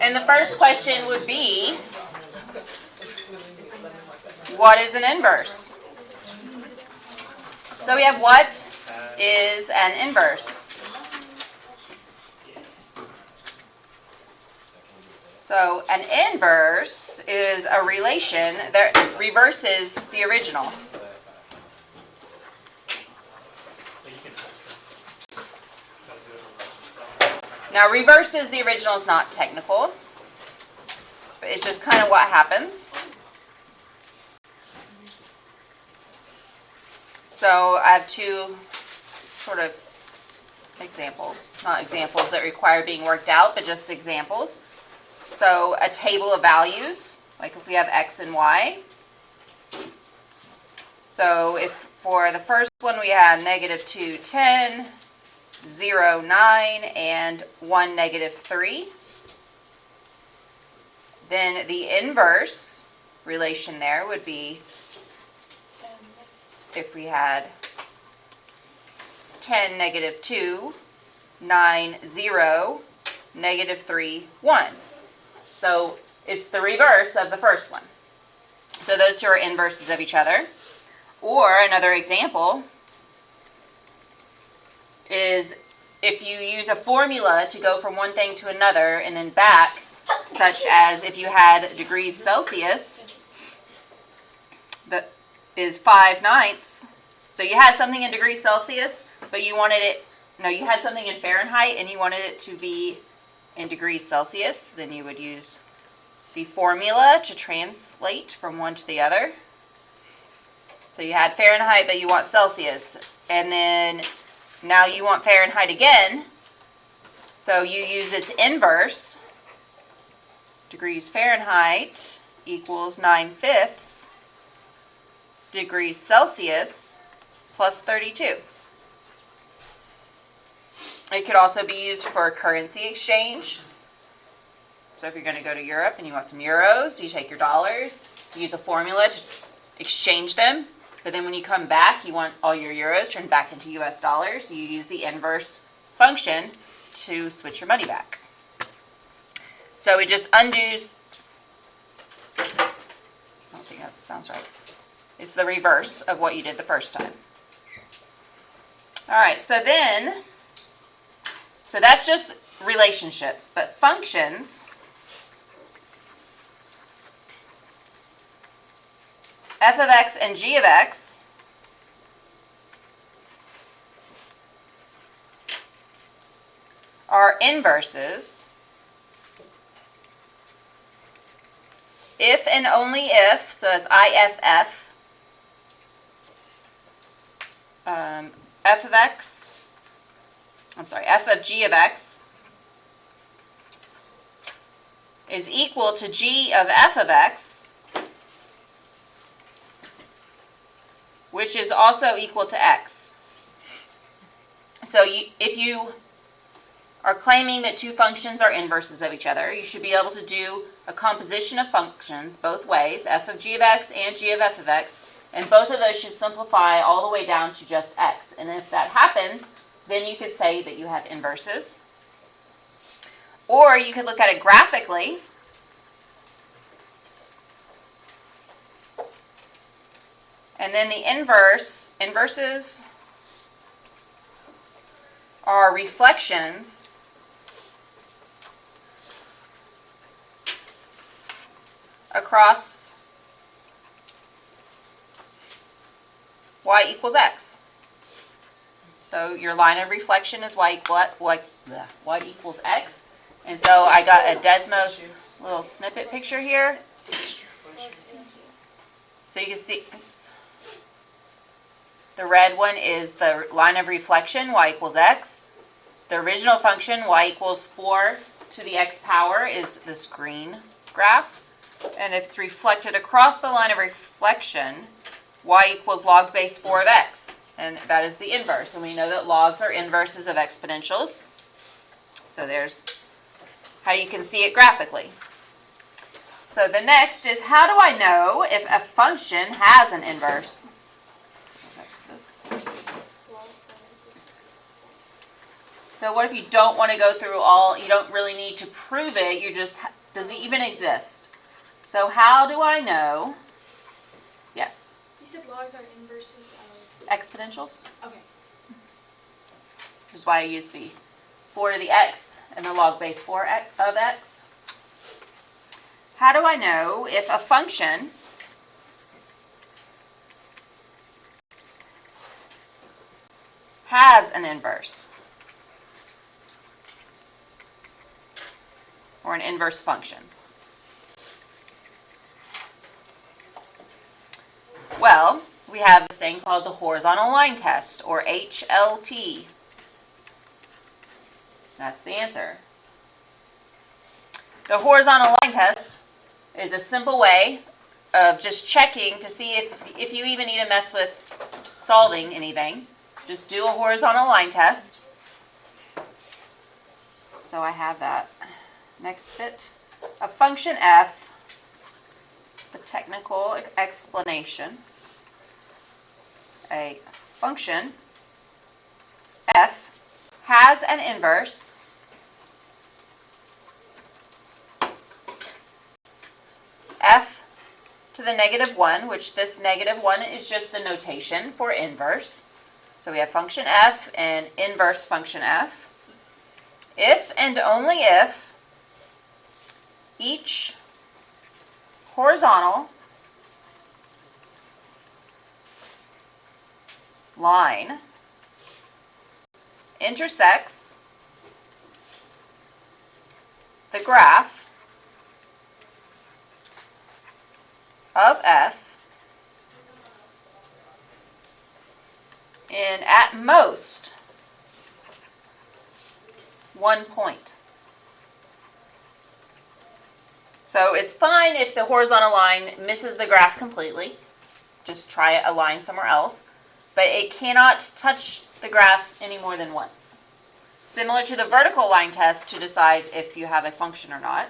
And the first question would be, what is an inverse? So we have what is an inverse? So an inverse is a relation that reverses the original. Now reverses the original is not technical, but it's just kind of what happens. So I have two sort of examples, not examples that require being worked out, but just examples. So a table of values, like if we have x and y. So if for the first one we had -2, 10, 0, 9, and 1, -3, then the inverse relation there would be if we had 10, -2, 9, 0, -3, 1. So it's the reverse of the first one. So those two are inverses of each other. Or another example is if you use a formula to go from one thing to another and then back, such as if you had degrees Celsius, that is 5/9. So you had something in degrees Celsius, but you wanted it, no, you had something in Fahrenheit and you wanted it to be in degrees Celsius, then you would use the formula to translate from one to the other. So you had Fahrenheit, but you want Celsius. And then now you want Fahrenheit again. So you use its inverse. Degrees Fahrenheit equals 9/5 degrees Celsius plus 32. It could also be used for currency exchange. So if you're going to go to Europe and you want some euros, you take your dollars, you use a formula to exchange them, but then when you come back, you want all your euros turned back into US dollars, you use the inverse function to switch your money back. So it just undoes, I don't think that sounds right. It's the reverse of what you did the first time. All right, so that's just relationships, but functions, f of x and g of x are inverses if and only if, so that's IFF, f of g of x is equal to g of f of x, which is also equal to x. So if you are claiming that two functions are inverses of each other, you should be able to do a composition of functions both ways, f of g of x and g of f of x, and both of those should simplify all the way down to just x. And if that happens, then you could say that you have inverses. Or you could look at it graphically. And then the inverses are reflections across y equals x. So your line of reflection is y equals x. And so I got a Desmos little snippet picture here. So you can see, oops. The red one is the line of reflection, y equals x. The original function, y equals 4 to the x power, is this green graph. And if it's reflected across the line of reflection, y equals log base 4 of x. And that is the inverse. And we know that logs are inverses of exponentials. So there's how you can see it graphically. So the next is, how do I know if a function has an inverse? So what if you don't want to go through all, you don't really need to prove it, you just, does it even exist? So how do I know? Yes? You said logs are inverses of... Exponentials. Okay. Which is why I use the 4 to the x and the log base 4 of x. How do I know if a function has an inverse? Or an inverse function? Well, we have this thing called the horizontal line test, or HLT. That's the answer. The horizontal line test is a simple way of just checking to see if you even need to mess with solving anything. Just do a horizontal line test. So I have that. Next bit. A function f, the technical explanation. A function f has an inverse f to the negative 1, which this negative 1 is just the notation for inverse. So we have function f and inverse function f. If and only if each horizontal line intersects the graph of f in at most 1 point. So it's fine if the horizontal line misses the graph completely. Just try a line somewhere else. But it cannot touch the graph any more than once. Similar to the vertical line test to decide if you have a function or not.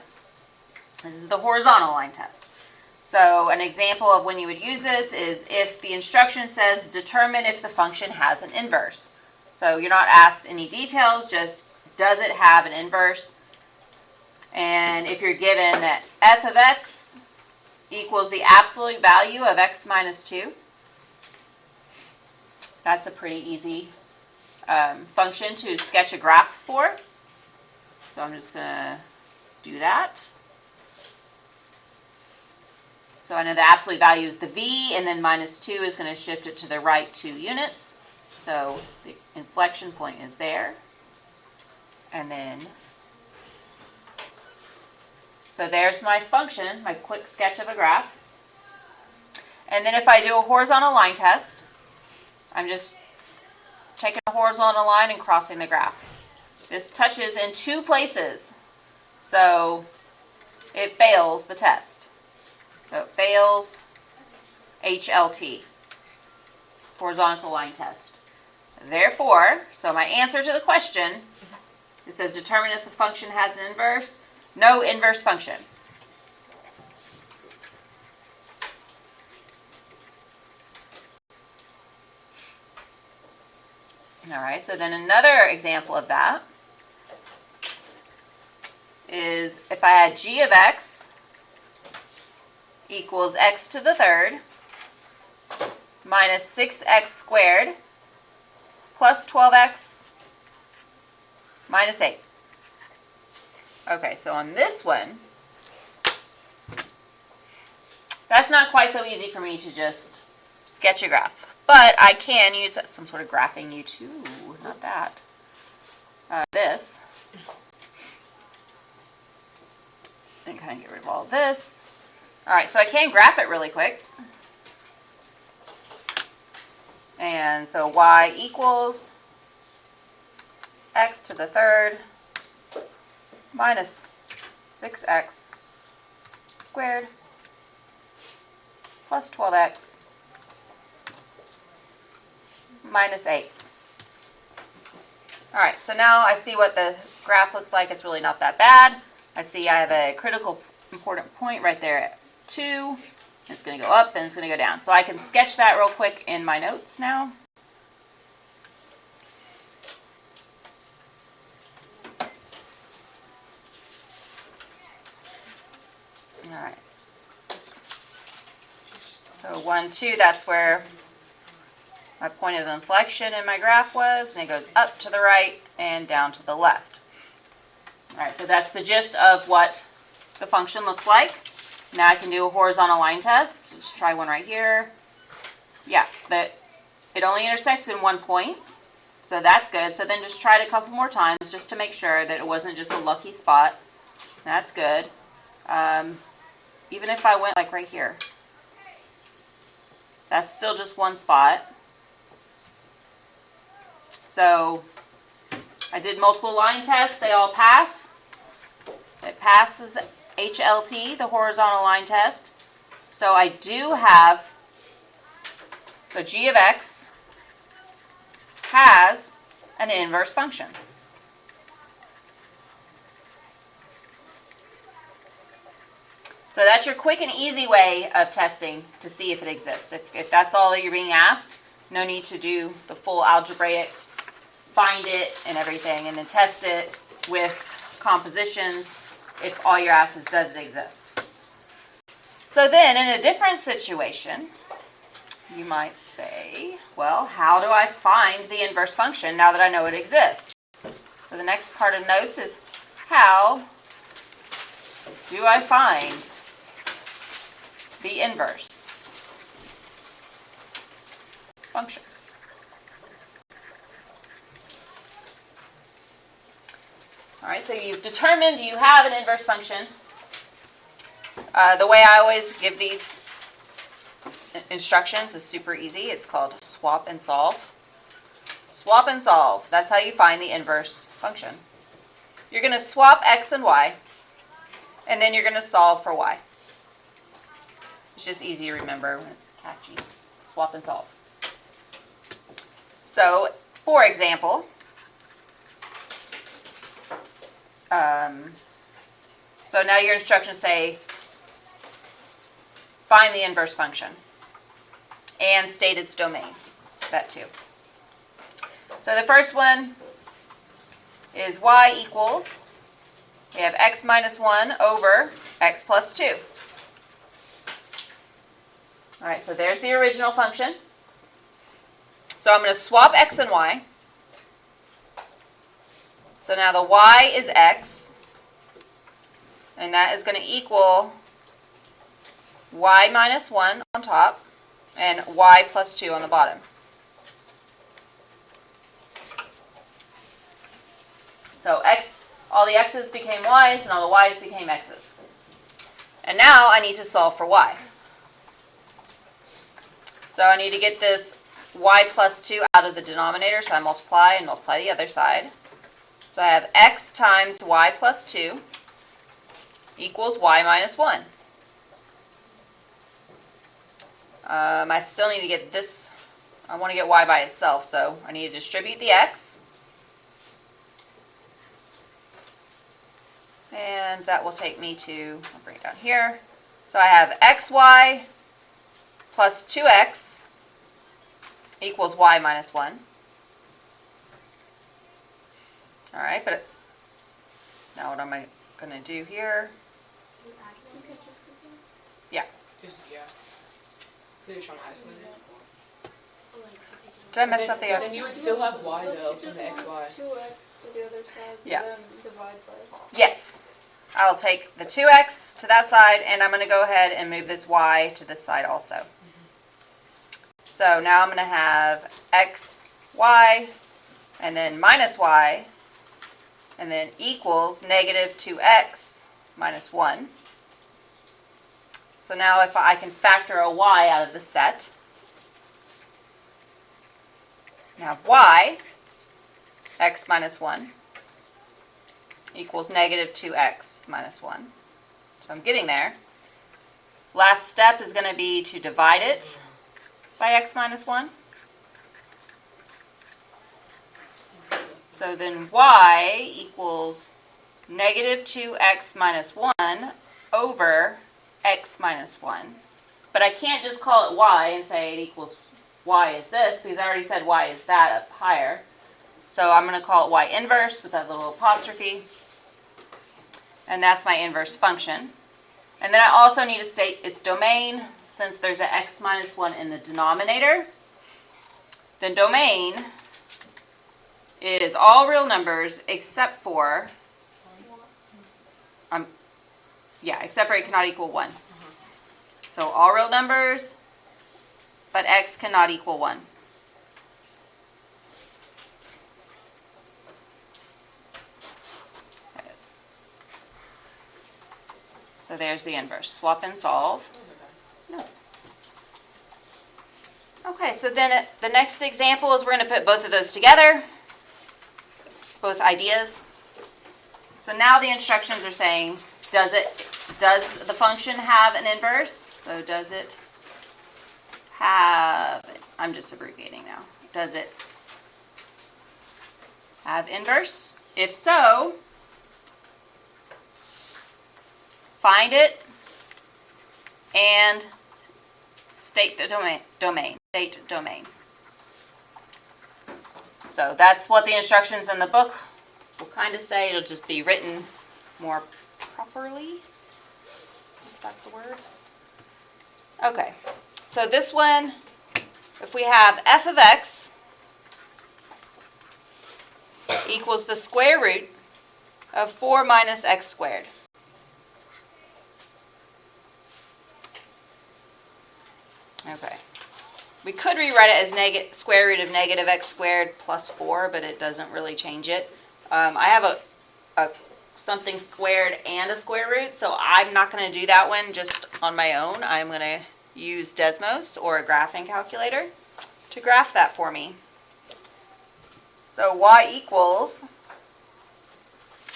This is the horizontal line test. So an example of when you would use this is if the instruction says determine if the function has an inverse. So you're not asked any details, just does it have an inverse? And if you're given that f of x equals the absolute value of x minus 2, that's a pretty easy function to sketch a graph for. So I'm just going to do that. So I know the absolute value is the v, and then minus 2 is going to shift it to the right 2 units. So the inflection point is there. And then, so there's my function, my quick sketch of a graph. And then if I do a horizontal line test, I'm just taking a horizontal line and crossing the graph. This touches in 2 places, so it fails the test. So it fails HLT, horizontal line test. Therefore, so my answer to the question, it says determine if the function has an inverse. No inverse function. All right, so then another example of that is if I had g of x equals x to the third minus 6x squared plus 12x minus 8. Okay, so on this one, that's not quite so easy for me to just sketch a graph. But I can use some sort of graphing U2, not that. This. And kind of get rid of all of this. Alright, so I can graph it really quick. And so y equals x to the third minus 6x squared plus 12x minus 8. Alright, so now I see what the graph looks like. It's really not that bad. I see I have a critical important point right there at 2. It's going to go up and it's going to go down. So I can sketch that real quick in my notes now. All right. So 1, 2, that's where my point of inflection in my graph was, and it goes up to the right and down to the left. All right, so that's the gist of what the function looks like. Now I can do a horizontal line test. Let's try one right here. Yeah, it only intersects in one point, so that's good. So then just try it a couple more times just to make sure that it wasn't just a lucky spot. That's good. Even if I went like right here, that's still just one spot. So I did multiple line tests. They all pass. It passes HLT, the horizontal line test. So I do have, so g of x has an inverse function. So that's your quick and easy way of testing to see if it exists. If that's all that you're being asked, no need to do the full algebraic, find it and everything, and then test it with compositions if all you're asked is does it exist. So then in a different situation, you might say, well, how do I find the inverse function now that I know it exists? So the next part of notes is, how do I find the inverse function? All right, so you've determined you have an inverse function. The way I always give these instructions is super easy. It's called swap and solve. Swap and solve. That's how you find the inverse function. You're going to swap x and y, and then you're going to solve for y. It's just easy to remember when it's catchy. Swap and solve. So, for example, so now your instructions say, find the inverse function and state its domain, that too. So the first one is y equals, we have x minus 1 over x plus 2. All right, so there's the original function. So I'm going to swap x and y. So now the y is x, and that is going to equal y minus 1 on top and y plus 2 on the bottom. So x, all the x's became y's and all the y's became x's. And now I need to solve for y. So I need to get this y plus 2 out of the denominator, so I multiply and multiply the other side. So I have x times y plus 2 equals y minus 1. I still need to get this, I want to get y by itself, so I need to distribute the x. And that will take me to, I'll bring it down here. So I have xy plus 2x equals y minus 1. Alright, but now what am I going to do here? Yeah. They're trying to isolate it. Did I mess up the Then x? you would still have y though from Just the move xy. 2x to the other side, Yeah. then divide by. Yes. I'll take the 2x to that side, and I'm going to go ahead and move this y to this side also. So now I'm going to have x, y, and then minus y, and then equals negative 2x minus 1. So now if I can factor a y out of the set, now y, x minus 1, equals negative 2x minus 1. So I'm getting there. Last step is going to be to divide it by x minus 1. So then y equals negative 2x minus 1 over x minus 1. But I can't just call it y and say it equals y is this, because I already said y is that up higher. So I'm going to call it y inverse with that little apostrophe. And that's my inverse function. And then I also need to state its domain, since there's an x minus 1 in the denominator. Then domain is all real numbers except for, except for it cannot equal 1. So all real numbers, but x cannot equal 1. There it is. So there's the inverse. Swap and solve. No. Okay, so then the next example is we're going to put both of those together, both ideas. So now the instructions are saying, does the function have an inverse? So does it have, I'm just abbreviating now, does it have inverse? If so, find it and state the domain. State domain. So that's what the instructions in the book will kind of say. It'll just be written more properly, if that's a word. Okay, so this one, if we have f of x equals the square root of 4 minus x squared. Okay. We could rewrite it as square root of negative x squared plus 4, but it doesn't really change it. I have a something squared and a square root, so I'm not going to do that one just on my own. I'm going to use Desmos or a graphing calculator to graph that for me. So y equals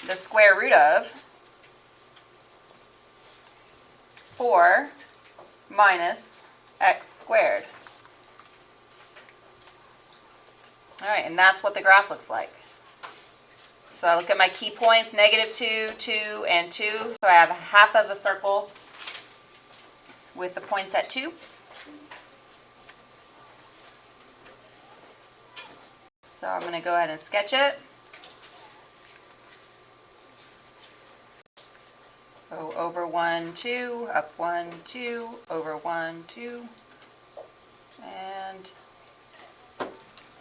the square root of 4 minus x squared. All right, and that's what the graph looks like. So I look at my key points, -2, 2, and 2. So I have half of a circle with the points at 2. So I'm going to go ahead and sketch it. Go over 1, 2, up 1, 2, over 1, 2, and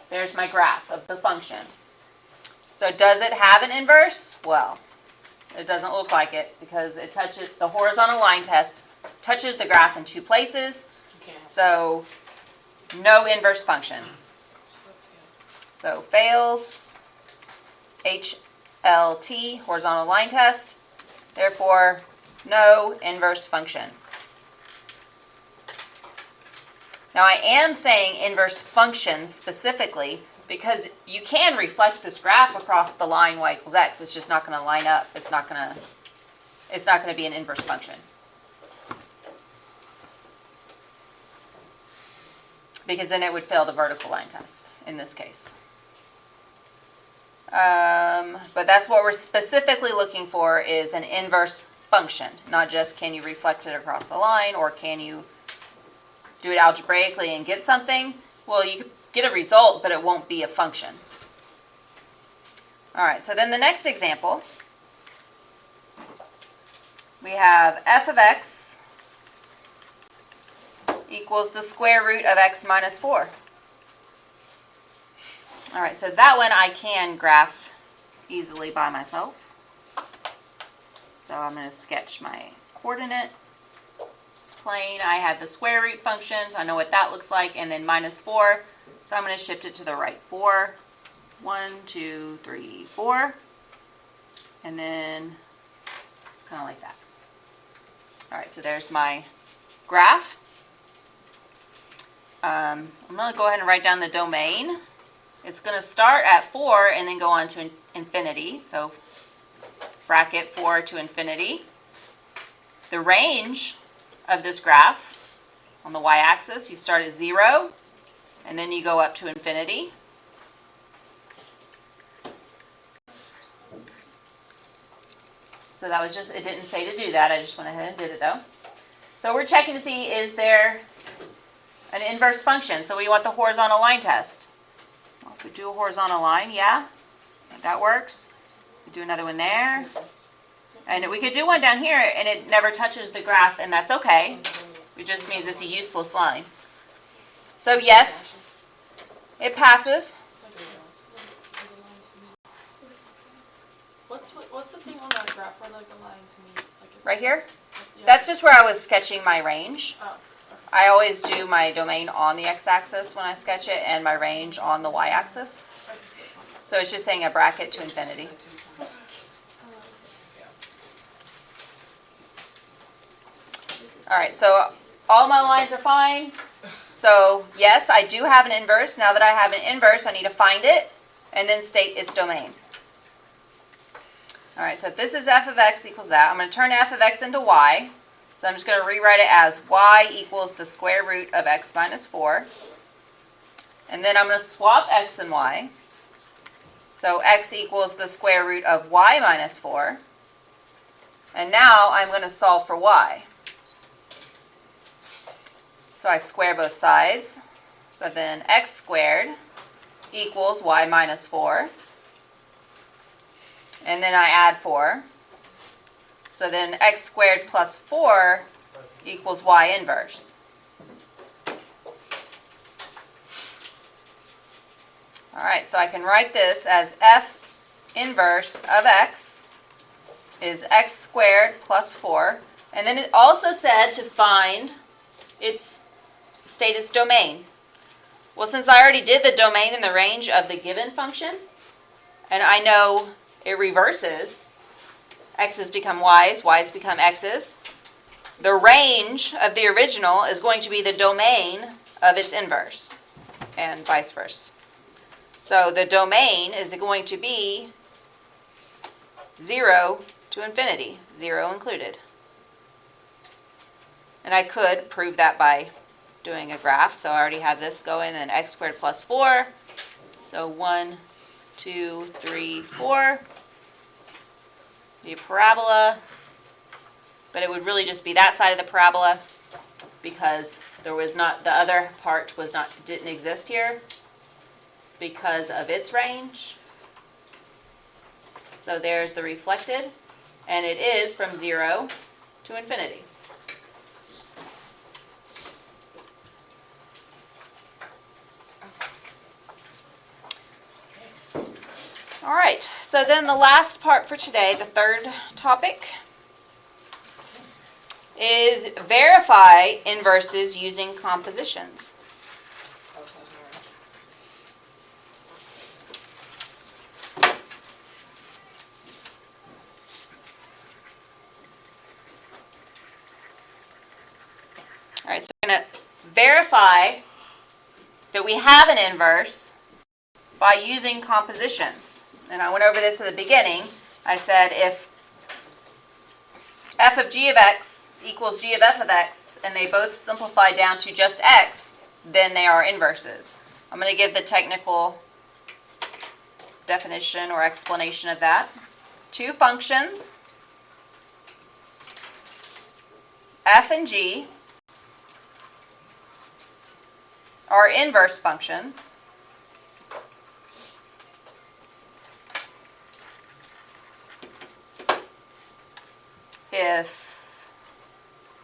there's my graph of the function. So does it have an inverse? Well, it doesn't look like it because it touches the horizontal line test touches the graph in 2 places. So no inverse function. So fails, HLT, horizontal line test. Therefore, no inverse function. Now I am saying inverse function specifically because you can reflect this graph across the line y equals x. It's just not going to line up. It's not going to be an inverse function. Because then it would fail the vertical line test in this case. But that's what we're specifically looking for is an inverse function, not just can you reflect it across the line or can you do it algebraically and get something. Well, you could get a result, but it won't be a function. All right, so then the next example, we have f of x equals the square root of x minus 4. All right, so that one I can graph easily by myself. So I'm going to sketch my coordinate plane. I have the square root function, so I know what that looks like, and then minus 4. So I'm going to shift it to the right. 4, 1, 2, 3, 4. And then it's kind of like that. All right, so there's my graph. I'm going to go ahead and write down the domain. It's going to start at 4 and then go on to infinity. So bracket 4 to infinity. The range of this graph on the y-axis, you start at 0 and then you go up to infinity. So that was just, it didn't say to do that. I just went ahead and did it though. So we're checking to see, is there an inverse function? So we want the horizontal line test. Well, if we do a horizontal line, yeah, that works. We do another one there, And we could do one down here and it never touches the graph, and that's okay. It just means it's a useless line. So yes, it passes. What's the thing on that graph where like the lines meet? Like Right here, yeah. that's just where I was sketching my range. Oh, I always do my domain on the x-axis when I sketch it and my range on the y-axis. okay. So it's just saying a bracket to infinity. All right, so all my lines are fine. So yes, I do have an inverse. Now that I have an inverse, I need to find it and then state its domain. All right, so if this is f of x equals that, I'm going to turn f of x into y. So I'm just going to rewrite it as y equals the square root of x minus 4. And then I'm going to swap x and y. So x equals the square root of y minus 4. And now I'm going to solve for y. So I square both sides. So then x squared equals y minus 4. And then I add 4. So then x squared plus 4 equals y inverse. All right, so I can write this as f inverse of x is x squared plus 4. And then it also said to find state its domain. Well, since I already did the domain in the range of the given function, and I know it reverses, x's become y's, y's become x's, the range of the original is going to be the domain of its inverse, and vice versa. So the domain is going to be 0 to infinity, 0 included. And I could prove that by doing a graph. So I already have this going, and x squared plus 4. So 1, 2, 3, 4. The parabola. But it would really just be that side of the parabola because there was not, the other part was not, didn't exist here because of its range. So there's the reflected, and it is from 0 to infinity. All right, so then the last part for today, the third topic, is verify inverses using compositions. All right, so we're going to verify that we have an inverse by using compositions. And I went over this at the beginning. I said if f of g of x equals g of f of x, and they both simplify down to just x, then they are inverses. I'm going to give the technical definition or explanation of that. Two functions, f and g, are inverse functions if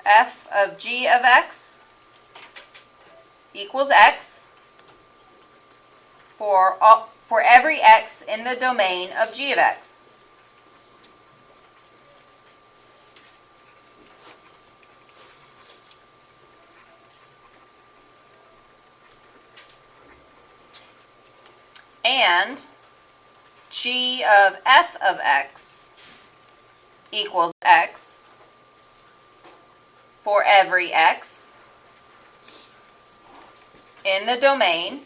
f of g of x equals x for every x in the domain of g of x. And g of f of x equals x for every x in the domain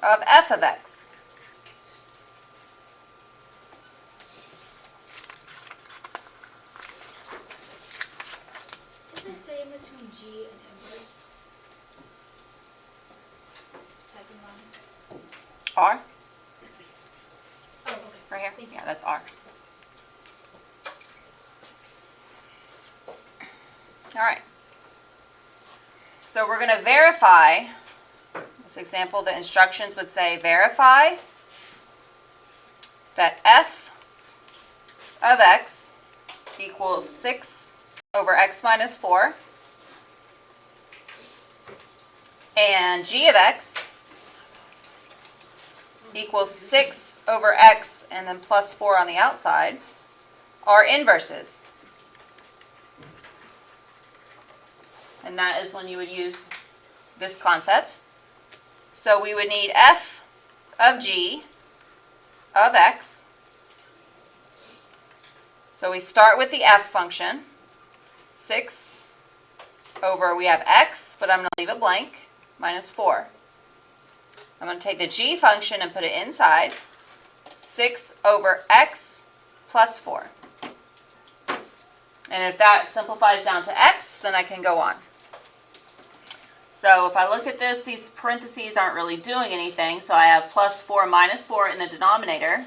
of f of x. Does it say in between G and inverse? Second line. R, Oh, okay. right here? Thank you. Yeah, that's R. All right. So we're going to verify. This example, the instructions would say verify that f of x equals 6 over x minus 4, and g of x equals 6 over x and then plus 4 on the outside are inverses. And that is when you would use this concept. So we would need f of g of x. So we start with the f function, 6 over, we have x, but I'm going to leave it blank, minus 4. I'm going to take the g function and put it inside, 6 over x plus 4. And if that simplifies down to x, then I can go on. So if I look at this, these parentheses aren't really doing anything, so I have plus 4 minus 4 in the denominator.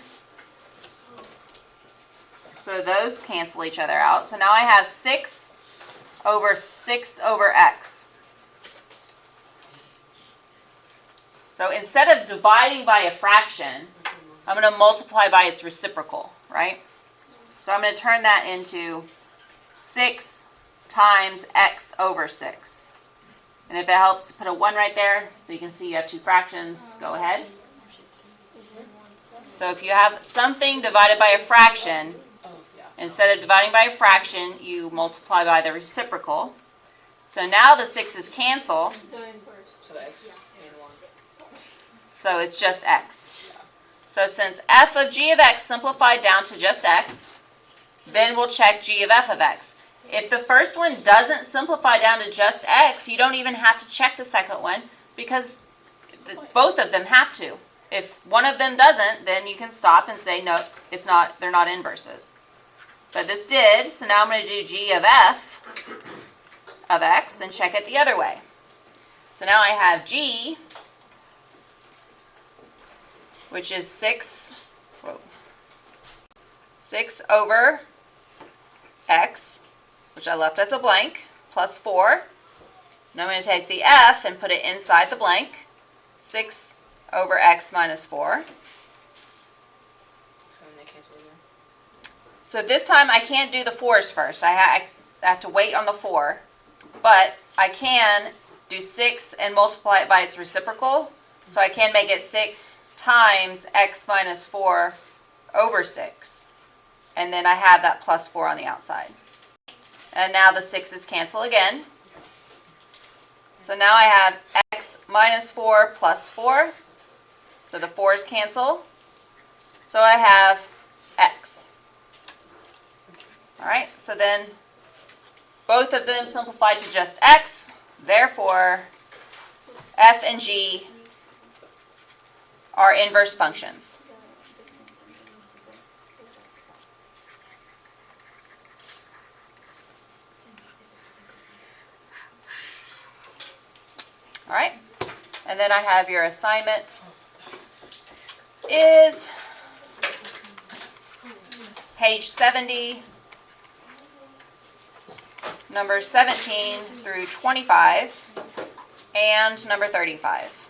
So those cancel each other out. So now I have 6 over x. So instead of dividing by a fraction, I'm going to multiply by its reciprocal, right? So I'm going to turn that into 6 times x over 6. And if it helps to put a 1 right there, so you can see you have two fractions, go ahead. So if you have something divided by a fraction, instead of dividing by a fraction, you multiply by the reciprocal. So now the 6's cancel. They're inverse. So x and 1. So it's just x. So since f of g of x simplified down to just x, then we'll check g of f of x. If the first one doesn't simplify down to just x, you don't even have to check the second one because both of them have to. If one of them doesn't, then you can stop and say, no, it's not, they're not inverses. But this did, so now I'm going to do g of f of x and check it the other way. So now I have g, which is 6 over x, which I left as a blank, plus 4. Now I'm going to take the f and put it inside the blank, 6 over x minus 4. So this time I can't do the 4's first. I have to wait on the 4. But I can do 6 and multiply it by its reciprocal. So I can make it 6 times x minus 4 over 6. And then I have that plus 4 on the outside. And now the 6's cancel again. So now I have x minus 4 plus 4. So the 4's cancel. So I have x. Alright, so then both of them simplified to just x. Therefore, f and g are inverse functions. All right, and then I have your assignment is page 70, numbers 17 through 25, and number 35.